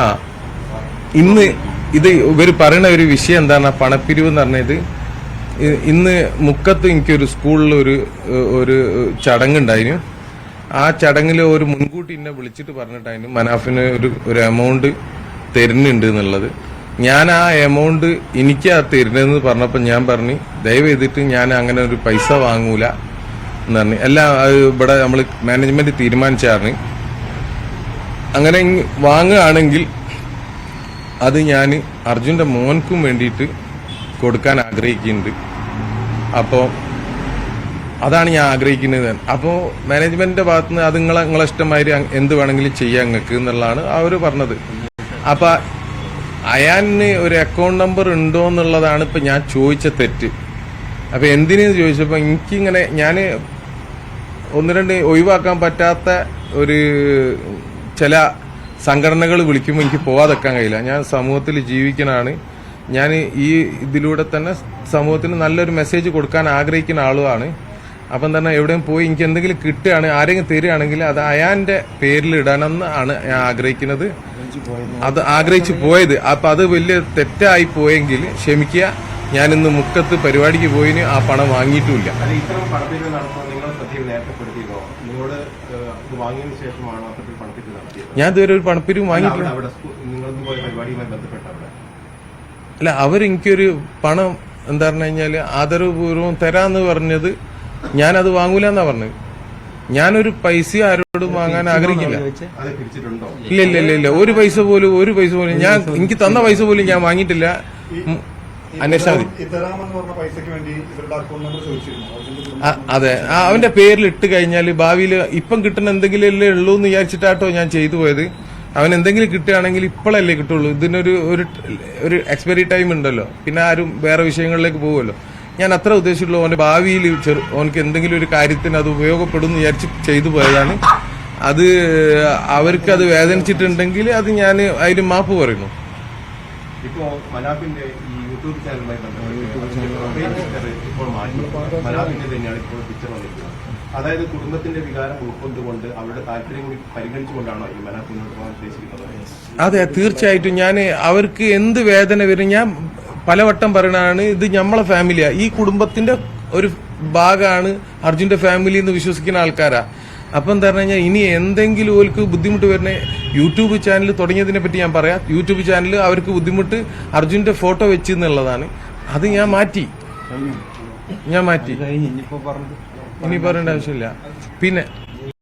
ആ ഇന്ന് ഇത് ഇവർ പറയുന്ന ഒരു വിഷയം എന്താണ് പണപ്പിരിവ് എന്ന് പറഞ്ഞത്. ഇന്ന് മുക്കത്ത് എനിക്കൊരു സ്കൂളിൽ ഒരു ചടങ്ങുണ്ടായിരുന്നു. ആ ചടങ്ങിൽ ഒരു മുൻകൂട്ടി എന്നെ വിളിച്ചിട്ട് പറഞ്ഞിട്ടായിരുന്നു മനാഫിന് ഒരു എമൗണ്ട് തരുന്നുണ്ട് എന്നുള്ളത്. ഞാൻ ആ എമൗണ്ട് എനിക്കാ തരുന്നതെന്ന് പറഞ്ഞപ്പോൾ ഞാൻ പറഞ്ഞു ദയവ് ചെയ്തിട്ട് ഞാൻ അങ്ങനെ ഒരു പൈസ വാങ്ങൂല എന്ന് പറഞ്ഞു. എല്ലാം ഇവിടെ നമ്മൾ മാനേജ്മെന്റ് തീരുമാനിച്ചായിരുന്നു. അങ്ങനെ വാങ്ങുകയാണെങ്കിൽ അത് ഞാൻ അർജുന്റെ മോൻക്കും വേണ്ടിയിട്ട് കൊടുക്കാൻ ആഗ്രഹിക്കുന്നുണ്ട്. അപ്പോൾ അതാണ് ഞാൻ ആഗ്രഹിക്കുന്നത്. അപ്പോൾ മാനേജ്മെന്റിന്റെ ഭാഗത്തുനിന്ന് അത് നിങ്ങളെ ഇഷ്ടമാതിരി എന്ത് വേണമെങ്കിലും ചെയ്യാൻ നിങ്ങൾക്ക് എന്നുള്ളതാണ് അവർ പറഞ്ഞത്. അപ്പൊ അയാന് ഒരു അക്കൗണ്ട് നമ്പർ ഉണ്ടോ എന്നുള്ളതാണ് ഇപ്പൊ ഞാൻ ചോദിച്ച തെറ്റ്. അപ്പൊ എന്തിനെന്ന് ചോദിച്ചപ്പോ എനിക്കിങ്ങനെ ഞാൻ ഒന്ന് രണ്ട് ഒഴിവാക്കാൻ പറ്റാത്ത ഒരു ചില സംഘടനകൾ വിളിക്കുമ്പോൾ എനിക്ക് പോവാതെക്കാൻ കഴിയില്ല. ഞാൻ സമൂഹത്തിൽ ജീവിക്കണാണ്. ഞാൻ ഈ ഇതിലൂടെ തന്നെ സമൂഹത്തിന് നല്ലൊരു മെസ്സേജ് കൊടുക്കാൻ ആഗ്രഹിക്കുന്ന ആളുമാണ്. അപ്പം തന്നെ എവിടെയും പോയി എനിക്ക് എന്തെങ്കിലും കിട്ടുകയാണ്, ആരെങ്കിലും തരികയാണെങ്കിൽ അത് അയാന്റെ പേരിൽ ഇടണമെന്ന് ആണ് ഞാൻ ആഗ്രഹിക്കുന്നത്. അത് ആഗ്രഹിച്ചു പോയത്. അപ്പൊ അത് വലിയ തെറ്റായി പോയെങ്കിൽ ക്ഷമിക്കുക. ഞാൻ ഇന്ന് മുക്കത്ത് പരിപാടിക്ക് പോയിന് ആ പണം വാങ്ങിയിട്ടുമില്ല. ഞാൻ ഇതുവരെ ഒരു പണപ്പിരിവ് വാങ്ങിയിട്ടില്ല. അല്ല, അവരെനിക്കൊരു പണം എന്താ പറഞ്ഞു കഴിഞ്ഞാല് ആദരവപൂർവ്വം തരാന്ന് പറഞ്ഞത് ഞാനത് വാങ്ങൂലെന്നാ പറഞ്ഞത്. ഞാനൊരു പൈസ ആരോടും വാങ്ങാൻ ആഗ്രഹിക്കില്ല. ഇല്ല ഇല്ല ഇല്ല ഇല്ല ഒരു പൈസ പോലും ഞാൻ എനിക്ക് തന്ന പൈസ പോലും ഞാൻ വാങ്ങിയിട്ടില്ല. അന്വേഷിച്ചാൽ മതി. അതെ, അവന്റെ പേരിൽ ഇട്ട് കഴിഞ്ഞാൽ ഭാവിയിൽ ഇപ്പം കിട്ടുന്ന എന്തെങ്കിലും അല്ലേ ഉള്ളൂ എന്ന് വിചാരിച്ചിട്ടാട്ടോ ഞാൻ ചെയ്തു പോയത്. അവൻ എന്തെങ്കിലും കിട്ടുകയാണെങ്കിൽ ഇപ്പോഴല്ലേ കിട്ടുള്ളൂ. ഇതിനൊരു ഒരു എക്സ്പയറി ടൈം ഉണ്ടല്ലോ. പിന്നെ ആരും വേറെ വിഷയങ്ങളിലേക്ക് പോകുമല്ലോ. ഞാൻ അത്ര ഉദ്ദേശിച്ചുള്ളൂ. അവന്റെ ഭാവിയിൽ അവനക്ക് എന്തെങ്കിലും ഒരു കാര്യത്തിന് അത് ഉപയോഗപ്പെടും എന്ന് വിചാരിച്ച് ചെയ്തു പോയതാണ്. അത് അവർക്ക് അത് വേദനിച്ചിട്ടുണ്ടെങ്കിൽ അത് ഞാൻ അതിന് മാപ്പ് പറയുന്നു. ഇപ്പോ മനാഫിന്റെ ഈ യൂട്യൂബ് ചാനലുമായി ഇപ്പോൾ മാറ്റി മനാഫിന്റെ തന്നെയാണ് ഇപ്പോൾ പിക്ചർ വന്നിരിക്കുന്നത്. അതായത് കുടുംബത്തിന്റെ വികാരം ഉൾക്കൊണ്ടുകൊണ്ട് അവരുടെ താല്പര്യം കൂടി പരിഗണിച്ചുകൊണ്ടാണോ ഈ മനാഫ് മുന്നോട്ട് പോകാൻ ഉദ്ദേശിക്കുന്നത്? അതെ, തീർച്ചയായിട്ടും. ഞാൻ അവർക്ക് എന്ത് വേദന വരും ഞാൻ പലവട്ടം പറയണതാണ്. ഇത് നമ്മളെ ഫാമിലിയാ, ഈ കുടുംബത്തിന്റെ ഒരു ഭാഗമാണ് അർജുന്റെ ഫാമിലി എന്ന് വിശ്വസിക്കുന്ന ആൾക്കാരാ. അപ്പം എന്താ പറഞ്ഞു കഴിഞ്ഞാൽ ഇനി എന്തെങ്കിലും അവർക്ക് ബുദ്ധിമുട്ട് വരുന്ന യൂട്യൂബ് ചാനൽ തുടങ്ങിയതിനെ പറ്റി ഞാൻ പറയാം. യൂട്യൂബ് ചാനൽ അവർക്ക് ബുദ്ധിമുട്ട് അർജുന്റെ ഫോട്ടോ വെച്ച് എന്നുള്ളതാണ്. അത് ഞാൻ മാറ്റി ഇനി പറയേണ്ട ആവശ്യമില്ല. പിന്നെ